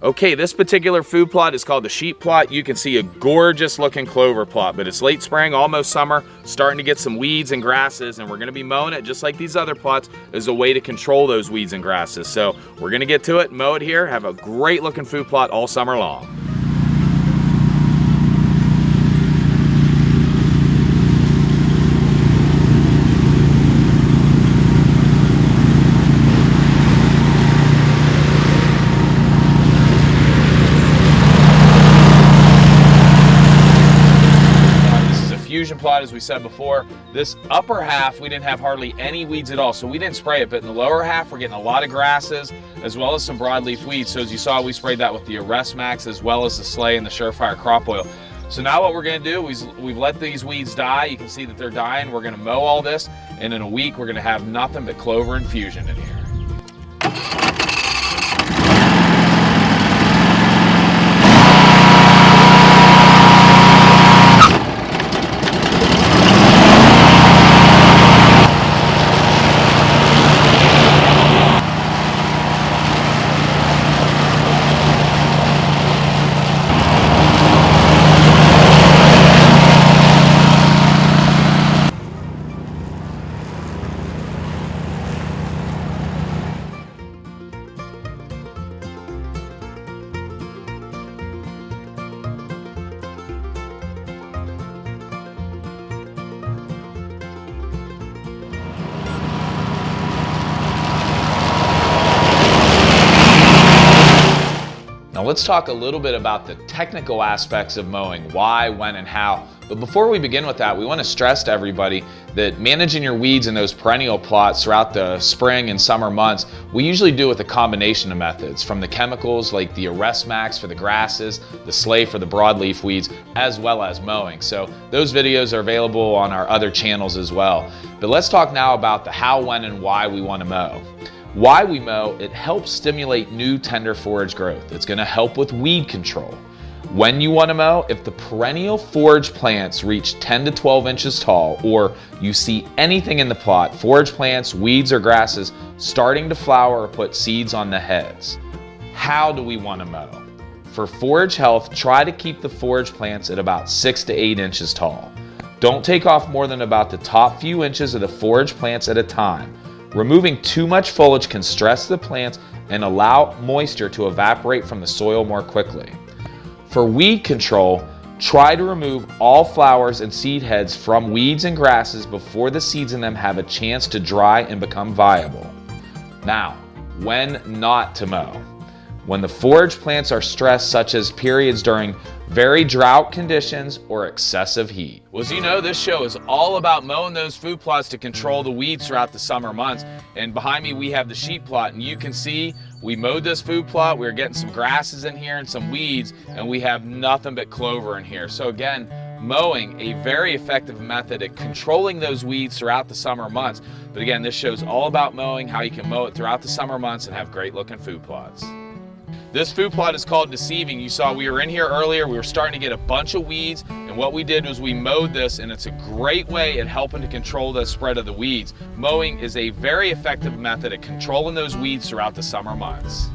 Okay, this particular food plot is called the sheep plot. You can see a gorgeous looking clover plot, but it's late spring, almost summer, starting to get some weeds and grasses, and we're gonna be mowing it just like these other plots as a way to control those weeds and grasses. So we're gonna get to it, mow it here, have a great looking food plot all summer long. Fusion plot, as we said before, this upper half we didn't have hardly any weeds at all, so we didn't spray it, but in the lower half we're getting a lot of grasses as well as some broadleaf weeds. So as you saw, we sprayed that with the Arrest Max as well as the Slay and the Surefire crop oil. So now what we're going to do is we've let these weeds die. You can see that they're dying. We're going to mow all this, and in a week we're going to have nothing but clover and fusion in here. Now let's talk a little bit about the technical aspects of mowing, why, when, and how. But before we begin with that, we want to stress to everybody that managing your weeds in those perennial plots throughout the spring and summer months, we usually do with a combination of methods, from the chemicals like the Arrest Max for the grasses, the Slay for the broadleaf weeds, as well as mowing. So those videos are available on our other channels as well. But let's talk now about the how, when, and why we want to mow. Why we mow: it helps stimulate new tender forage growth. It's going to help with weed control. When you want to mow: if the perennial forage plants reach 10 to 12 inches tall, or you see anything in the plot, forage plants, weeds, or grasses starting to flower or put seeds on the heads. How do we want to mow? For forage health, try to keep the forage plants at about 6 to 8 inches tall. Don't take off more than about the top few inches of the forage plants at a time. Removing too much foliage can stress the plants and allow moisture to evaporate from the soil more quickly. For weed control, try to remove all flowers and seed heads from weeds and grasses before the seeds in them have a chance to dry and become viable. Now, when not to mow. When the forage plants are stressed, such as periods during very drought conditions or excessive heat. Well, as you know, this show is all about mowing those food plots to control the weeds throughout the summer months. And behind me we have the sheep plot, and you can see we mowed this food plot. We're getting some grasses in here and some weeds, and we have nothing but clover in here. So again, mowing, a very effective method at controlling those weeds throughout the summer months. But again, this show's all about mowing, how you can mow it throughout the summer months and have great looking food plots. This food plot is called Deceiving. You saw we were in here earlier, we were starting to get a bunch of weeds, and what we did was we mowed this, and it's a great way at helping to control the spread of the weeds. Mowing is a very effective method at controlling those weeds throughout the summer months.